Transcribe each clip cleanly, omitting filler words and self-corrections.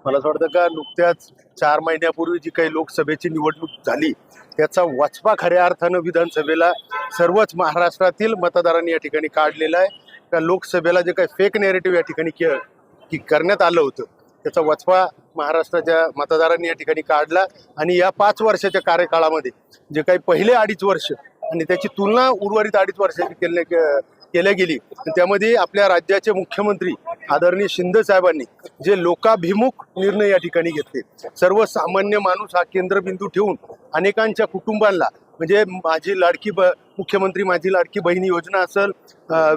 मला असं वाटतं का नुकत्याच 4 महिन्यापूर्वी जी काही लोकसभेची निवडणूक झाली त्याचा वचपा खऱ्या अर्थानं विधानसभेला सर्वच महाराष्ट्रातील मतदारांनी या ठिकाणी काढलेला आहे. का लोकसभेला जे काही फेक नेरेटिव्ह या ठिकाणी करण्यात आलं होतं त्याचा वचपा महाराष्ट्राच्या मतदारांनी या ठिकाणी काढला. आणि या 5 वर्षाच्या कार्यकाळामध्ये जे काही पहिले 2.5 वर्ष आणि त्याची तुलना उर्वरित 2.5 वर्षाची केल्या गेली त्यामध्ये आपल्या राज्याचे मुख्यमंत्री आदरणीय शिंदे साहेबांनी जे लोकाभिमुख निर्णय या ठिकाणी घेतले, सर्वसामान्य माणूस हा केंद्रबिंदू ठेवून अनेकांच्या कुटुंबांना म्हणजे मुख्यमंत्री माझी लाडकी बहीण योजना असेल,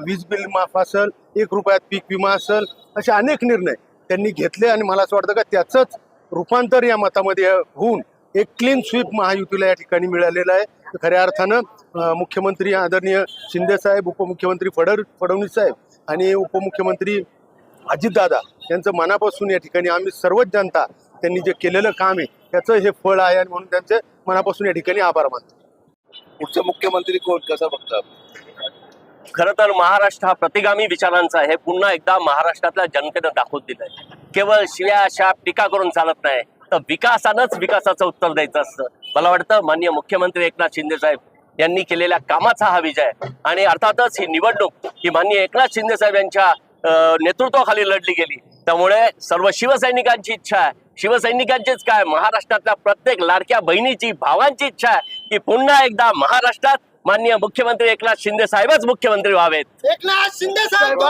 वीज बिल माफ असेल, 1 रुपयात पीक विमा असेल, असे अनेक निर्णय त्यांनी घेतले. आणि मला असं वाटतं का त्याचंच रूपांतर या मतामध्ये होऊन एक क्लीन स्वीप महायुतीला या ठिकाणी मिळालेलं आहे. खऱ्या अर्थानं मुख्यमंत्री आदरणीय शिंदे साहेब, उपमुख्यमंत्री फडणवीस साहेब आणि उपमुख्यमंत्री अजितदादा यांचं मनापासून या ठिकाणी आम्ही सर्वच जनता त्यांनी जे केलेलं काम आहे त्याचं हे फळ आहे आणि म्हणून त्यांचे मनापासून या ठिकाणी आभार मानतो. पुढचा मुख्यमंत्री कोण कसं बघतात? खरं तर महाराष्ट्र हा प्रतिगामी विचारांचा आहे. पुन्हा एकदा महाराष्ट्रातल्या जनतेनं दाखवून दिलंय केवळ शिव्या शाप टीका करून चालत नाही तर विकासानंच विकासाचं उत्तर द्यायचं असतं. मला वाटतं माननीय मुख्यमंत्री एकनाथ शिंदे साहेब यांनी केलेल्या कामाचा हा विजय आणि अर्थातच ही निवडणूक ही माननीय एकनाथ शिंदे साहेब यांच्या नेतृत्वाखाली लढली गेली. त्यामुळे सर्व शिवसैनिकांची इच्छा आहे, शिवसैनिकांचीच काय महाराष्ट्रातल्या प्रत्येक लाडक्या बहिणीची भावांची इच्छा आहे की पुन्हा एकदा महाराष्ट्रात माननीय मुख्यमंत्री एकनाथ शिंदे साहेबच मुख्यमंत्री व्हावेत. एकनाथ शिंदे साहेब